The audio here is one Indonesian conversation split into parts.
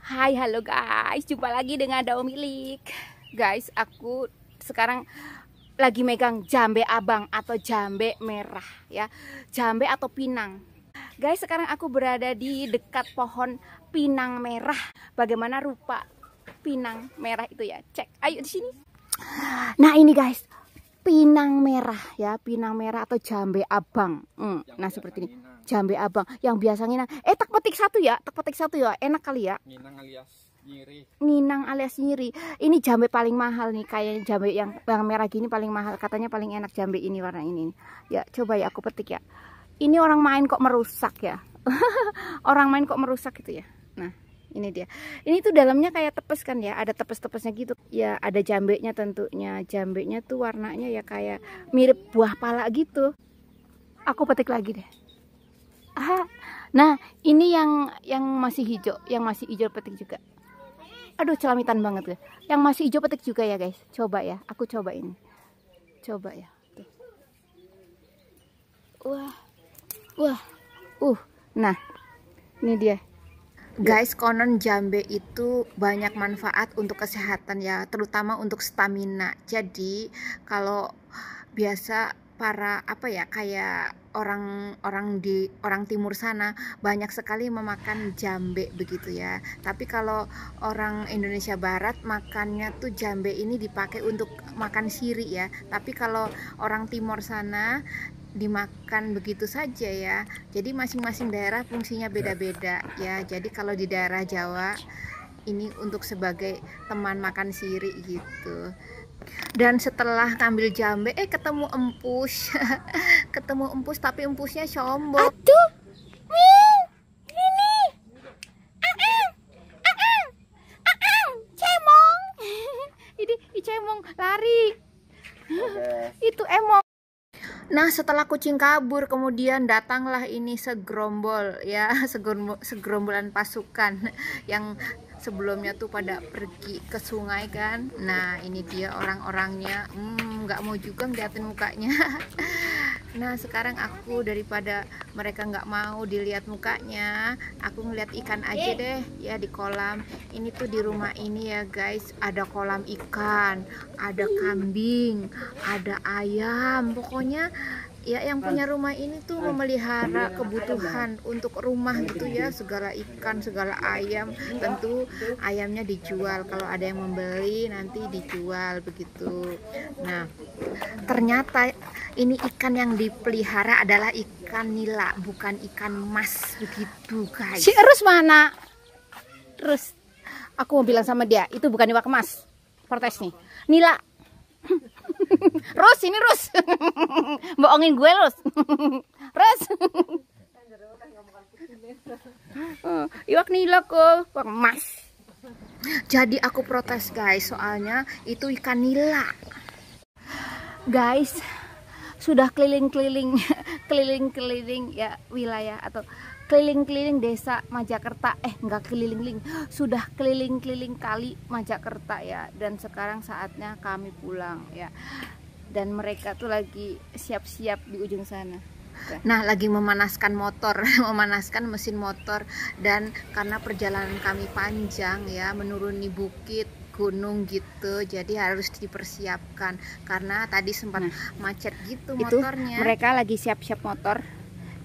Hai, halo guys, jumpa lagi dengan Dao Milik. Guys, aku sekarang lagi megang jambe abang atau jambe merah ya. Jambe atau pinang. Guys, sekarang aku berada di dekat pohon pinang merah. Bagaimana rupa pinang merah itu ya? Cek, ayo di sini. Nah, ini guys, pinang merah ya, pinang merah atau jambe abang. Nah, seperti ini. Jambe abang yang biasa nginang. Tak petik satu ya, enak kali ya. Nginang alias nyiri. Nginang alias nyiri. Ini jambe paling mahal nih, kayak jambe yang merah gini paling mahal. Katanya paling enak jambe ini, warna ini. Ya, coba ya aku petik ya. Ini orang main kok merusak ya. Orang main kok merusak gitu ya. Nah, ini dia. Ini tuh dalamnya kayak tepes kan ya, ada tepes-tepesnya gitu. Ya, ada jambenya tentunya. Jambenya tuh warnanya ya kayak mirip buah pala gitu. Aku petik lagi deh. Nah, ini yang masih hijau, petik juga. Aduh, celamitan banget ya. Yang masih hijau petik juga ya, guys. Coba ya, aku coba ini. Coba ya. Tuh. Wah. Nah, ini dia. Guys, konon jambe itu banyak manfaat untuk kesehatan ya, terutama untuk stamina. Jadi, kalau biasa para kayak orang timur sana banyak sekali memakan jambe begitu ya. Tapi kalau orang Indonesia Barat makannya tuh jambe ini dipakai untuk makan siri ya. Tapi kalau orang timur sana dimakan begitu saja ya. Jadi masing-masing daerah fungsinya beda-beda ya. Jadi kalau di daerah Jawa ini untuk sebagai teman makan siri gitu. Dan setelah ngambil jambe ketemu empus. Ketemu empus tapi empusnya sombong. Aduh, ini cemong. Ini cemong lari. Itu emong. Nah, setelah kucing kabur, kemudian datanglah ini segerombol ya, segerombolan pasukan yang sebelumnya tuh pada pergi ke sungai kan. Nah, ini dia orang-orangnya, nggak mau juga ngeliatin mukanya. Nah, sekarang aku daripada mereka nggak mau dilihat mukanya, aku ngeliat ikan aja deh ya di kolam. Ini tuh di rumah ini ya guys, ada kolam ikan, ada kambing, ada ayam. Pokoknya ya yang punya rumah ini tuh memelihara kebutuhan untuk rumah gitu ya, segala ikan, segala ayam. Tentu ayamnya dijual, kalau ada yang membeli nanti dijual begitu. Nah, ternyata ini ikan yang dipelihara adalah ikan nila, bukan ikan mas begitu guys. Si Erus mana? Terus aku mau bilang sama dia, itu bukan iwak emas. Protes nih, nila. Rus, ini Rus. Bohongin gue, Rus. Rus. Iwak nila kok, iwak emas. Jadi aku protes guys, soalnya itu ikan nila. Guys, sudah keliling-keliling ya wilayah atau keliling-keliling desa Majakerta, enggak keliling-keliling, sudah keliling-keliling kali Majakerta ya, dan sekarang saatnya kami pulang ya. Dan mereka tuh lagi siap-siap di ujung sana. Nah, lagi memanaskan motor, memanaskan mesin motor. Dan karena perjalanan kami panjang ya, menuruni bukit, gunung gitu, jadi harus dipersiapkan karena tadi sempat macet gitu motornya. Mereka lagi siap-siap motor.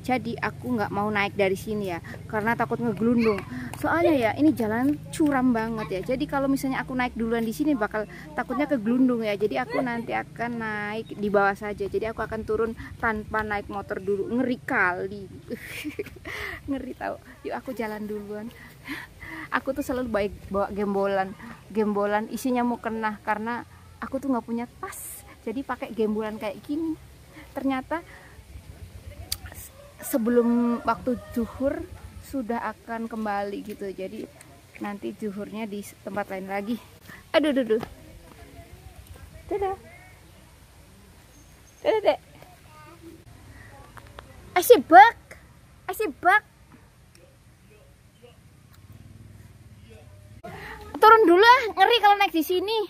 Jadi aku nggak mau naik dari sini ya, karena takut ngegelundung. Soalnya ya ini jalan curam banget ya. Jadi kalau misalnya aku naik duluan di sini bakal takutnya kegelundung ya. Jadi aku nanti akan naik di bawah saja. Jadi aku akan turun tanpa naik motor dulu. Ngeri kali. Ngeri tahu. Yuk aku jalan duluan. Aku tuh selalu bawa gembolan isinya mukena, karena aku tuh nggak punya tas. Jadi pakai gembolan kayak gini. Ternyata sebelum waktu zuhur sudah akan kembali gitu. Jadi nanti zuhurnya di tempat lain lagi. Aduh. Dadah. Dek. Asibak. Turun dulu ngeri kalau naik di sini.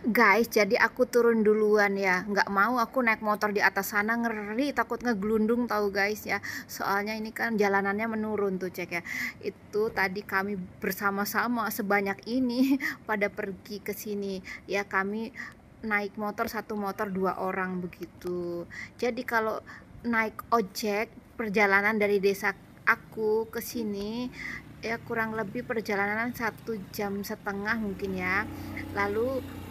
Guys, jadi aku turun duluan ya. Nggak mau aku naik motor di atas sana, ngeri, takut ngegelundung tahu guys ya. Soalnya ini kan jalanannya menurun tuh, cek ya. Itu tadi kami bersama-sama sebanyak ini pada pergi ke sini. Ya kami naik motor, satu motor 2 orang begitu. Jadi kalau naik ojek perjalanan dari desa aku ke sini ya kurang lebih perjalanan 1,5 jam mungkin ya. Lalu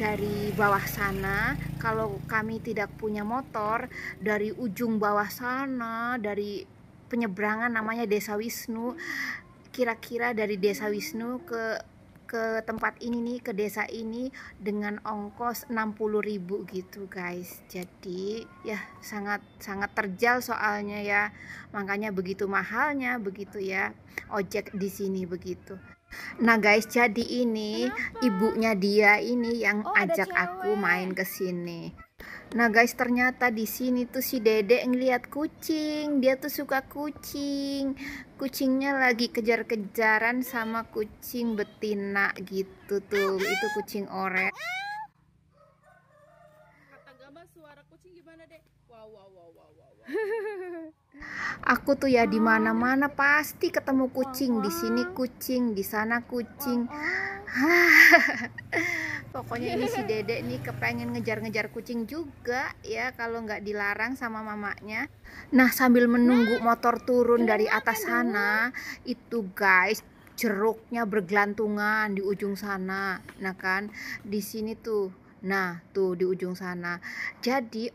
dari bawah sana, kalau kami tidak punya motor, dari ujung bawah sana, dari penyeberangan namanya Desa Wisnu, kira-kira dari Desa Wisnu ke tempat ini nih, ke desa ini dengan ongkos 60.000 gitu guys. Jadi ya sangat terjal soalnya ya, makanya begitu mahalnya begitu ya ojek di sini begitu. Nah guys, jadi ini ibunya dia ini yang ajak aku main ke sini. Nah guys, ternyata di sini tuh si Dedek ngeliat kucing. Dia tuh suka kucing. Kucingnya lagi kejar-kejaran sama kucing betina gitu tuh. Itu kucing oranye. Kata Gama suara kucing gimana, Dek? Wow wow wow wow wow. Aku tuh ya di mana-mana pasti ketemu kucing. Di sini kucing, di sana kucing. Pokoknya ini si Dedek nih kepengen ngejar-ngejar kucing juga ya kalau nggak dilarang sama mamanya. Nah sambil menunggu motor turun dari atas sana itu guys, jeruknya bergelantungan di ujung sana. Nah kan di sini tuh, nah tuh di ujung sana. Jadi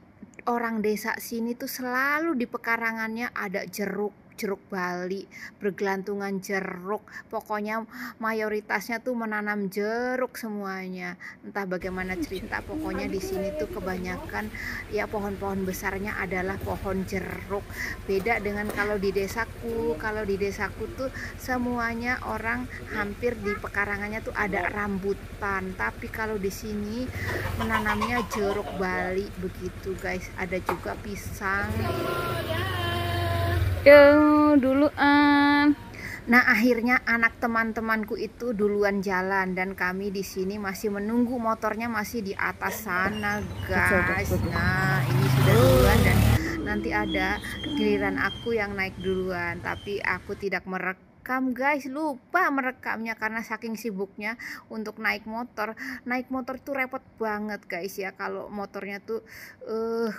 orang desa sini tuh selalu di pekarangannya ada jeruk Bali, bergelantungan jeruk. Pokoknya mayoritasnya tuh menanam jeruk semuanya. Entah bagaimana cerita, pokoknya di sini tuh kebanyakan ya pohon-pohon besarnya adalah pohon jeruk. Beda dengan kalau di desaku. Kalau di desaku tuh semuanya orang hampir di pekarangannya tuh ada rambutan. Tapi kalau di sini menanamnya jeruk Bali begitu guys. Ada juga pisang. Duluan. Nah, akhirnya anak teman-temanku itu duluan jalan dan kami di sini masih menunggu, motornya masih di atas sana, guys. Nah, ini sudah duluan dan nanti ada giliran aku yang naik duluan, tapi aku tidak merekam, guys. Lupa merekamnya karena saking sibuknya untuk naik motor. Naik motor tuh repot banget, guys ya. Kalau motornya tuh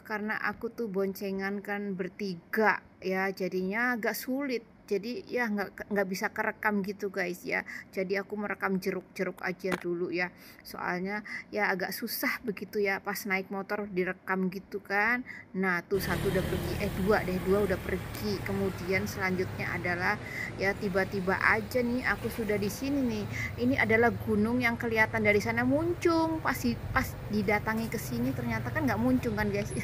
karena aku tuh boncengan kan bertiga ya, jadinya agak sulit. Jadi ya nggak bisa kerekam gitu guys ya. Jadi aku merekam jeruk-jeruk aja dulu ya. Soalnya ya agak susah begitu ya pas naik motor direkam gitu kan. Nah tuh satu udah pergi, dua udah pergi. Kemudian selanjutnya adalah ya tiba-tiba aja nih aku sudah di sini nih. Ini adalah gunung yang kelihatan dari sana muncung. Pas didatangi ke sini ternyata kan nggak muncung kan guys.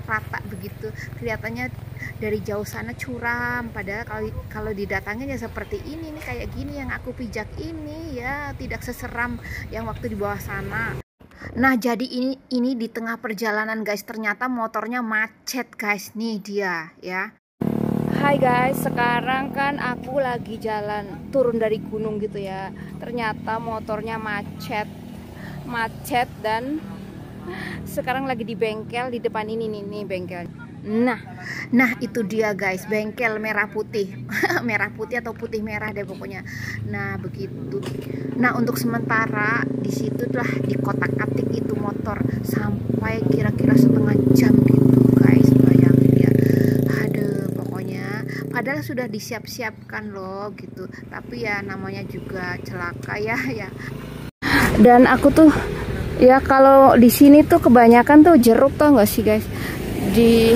Rata begitu. Kelihatannya dari jauh sana curam, padahal kalau didatangin ya seperti ini nih, kayak gini yang aku pijak ini ya, tidak seseram yang waktu di bawah sana. Nah jadi ini di tengah perjalanan guys, ternyata motornya macet guys. Nih dia ya. Hai guys, sekarang kan aku lagi jalan turun dari gunung gitu ya. Ternyata motornya macet dan sekarang lagi di bengkel di depan ini nih bengkel. Nah itu dia guys, bengkel merah putih merah putih atau putih merah deh pokoknya. Nah begitu. Nah untuk sementara di situ lah di kotak-atik itu motor sampai kira-kira setengah jam gitu guys, bayangin ya. Aduh pokoknya padahal sudah disiap-siapkan loh gitu, tapi ya namanya juga celaka ya. Dan aku tuh ya kalau di sini tuh kebanyakan tuh jeruk, tau gak sih guys, di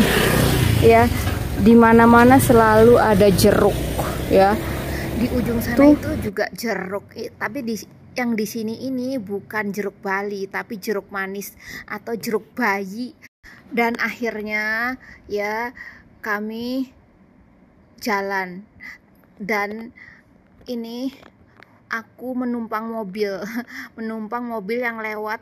mana-mana selalu ada jeruk ya. Di ujung sana tuh itu juga jeruk, tapi yang di sini ini bukan jeruk Bali tapi jeruk manis atau jeruk bayi. Dan akhirnya ya kami jalan dan ini aku menumpang mobil yang lewat.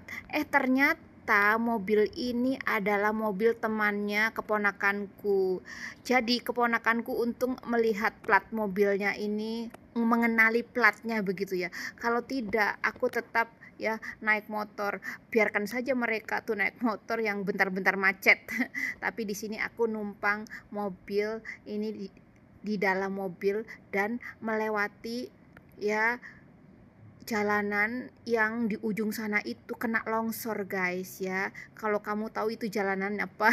Ternyata mobil ini adalah mobil temannya keponakanku. Jadi keponakanku untung melihat plat mobilnya ini, mengenali platnya begitu ya. Kalau tidak aku tetap ya naik motor. Biarkan saja mereka tuh naik motor yang bentar-bentar macet. Tapi di sini aku numpang mobil ini di dalam mobil dan melewati ya jalanan yang di ujung sana itu kena longsor guys ya. Kalau kamu tahu itu jalanan apa,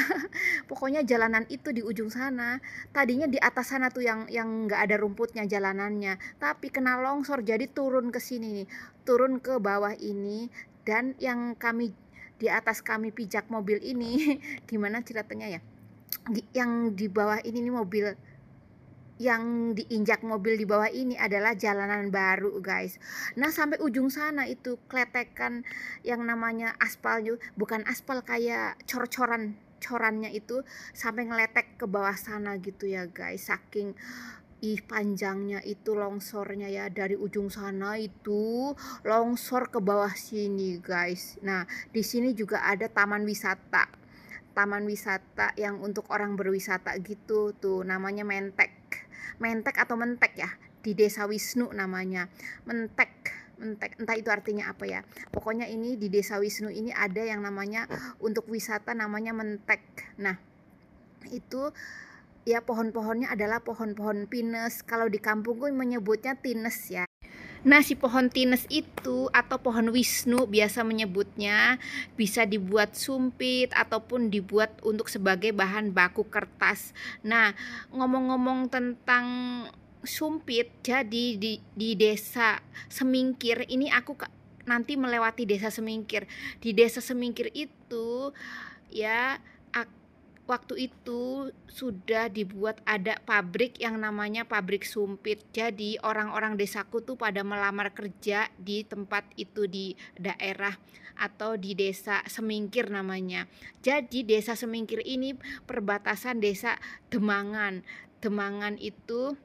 pokoknya jalanan itu di ujung sana. Tadinya di atas sana tuh yang nggak ada rumputnya jalanannya, tapi kena longsor jadi turun ke sini nih, turun ke bawah ini. Dan yang kami di atas kami pijak mobil ini gimana ceritanya ya? Yang di bawah ini nih mobil yang diinjak mobil di bawah ini adalah jalanan baru guys. Nah sampai ujung sana itu kletekan yang namanya aspal, bukan aspal, kayak corannya itu sampai ngeletek ke bawah sana gitu ya guys. Saking panjangnya itu longsornya ya, dari ujung sana itu longsor ke bawah sini guys. Nah di sini juga ada taman wisata yang untuk orang berwisata gitu tuh, namanya Mentek atau Mentek ya, di Desa Wisnu namanya. Mentek entah itu artinya apa ya. Pokoknya ini di Desa Wisnu ini ada yang namanya untuk wisata namanya Mentek. Nah itu ya pohon-pohonnya adalah pohon-pohon pinus. Kalau di kampung gue menyebutnya tines ya. Nah si pohon tines itu atau pohon Wisnu biasa menyebutnya, bisa dibuat sumpit ataupun dibuat untuk sebagai bahan baku kertas. Nah ngomong-ngomong tentang sumpit, jadi di desa Semingkir ini aku nanti melewati desa Semingkir. Di desa Semingkir itu ya waktu itu sudah dibuat ada pabrik yang namanya pabrik sumpit. Jadi orang-orang desaku tuh pada melamar kerja di tempat itu, di daerah atau di desa Semingkir namanya. Jadi desa Semingkir ini perbatasan desa Demangan. Demangan itu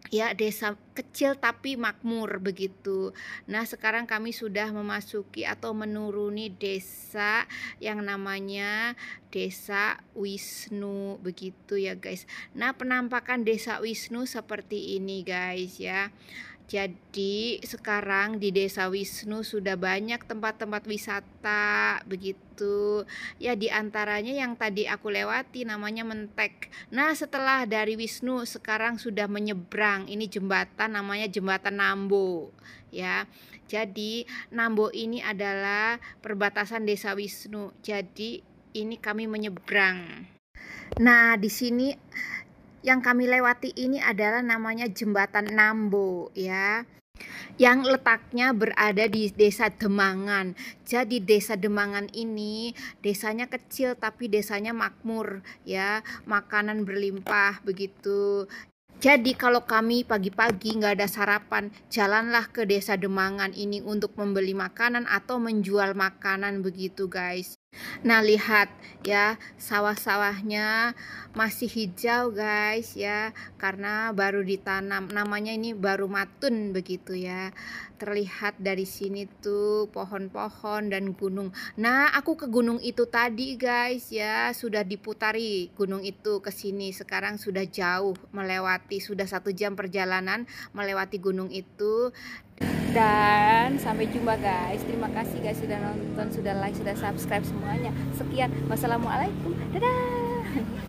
ya desa kecil tapi makmur begitu. Nah sekarang kami sudah memasuki atau menuruni desa yang namanya Desa Wisnu begitu ya guys. Nah penampakan Desa Wisnu seperti ini guys ya. Jadi sekarang di Desa Wisnu sudah banyak tempat-tempat wisata begitu. Ya diantaranya yang tadi aku lewati namanya Mentek. Nah setelah dari Wisnu sekarang sudah menyeberang. Ini jembatan namanya Jembatan Nambo ya. Jadi Nambo ini adalah perbatasan Desa Wisnu. Jadi ini kami menyeberang. Nah di sini yang kami lewati ini adalah namanya Jembatan Nambo ya, yang letaknya berada di Desa Demangan. Jadi Desa Demangan ini desanya kecil tapi desanya makmur ya, makanan berlimpah begitu. Jadi kalau kami pagi-pagi nggak ada sarapan, jalanlah ke Desa Demangan ini untuk membeli makanan atau menjual makanan begitu guys. Nah lihat ya, sawah-sawahnya masih hijau guys ya, karena baru ditanam. Namanya ini baru matun begitu ya. Terlihat dari sini tuh pohon-pohon dan gunung. Nah aku ke gunung itu tadi guys ya, sudah diputari gunung itu ke sini. Sekarang sudah jauh melewati, sudah 1 jam perjalanan melewati gunung itu. Dan sampai jumpa guys. Terima kasih guys sudah nonton, sudah like, sudah subscribe semuanya. Sekian, wassalamualaikum, dadah.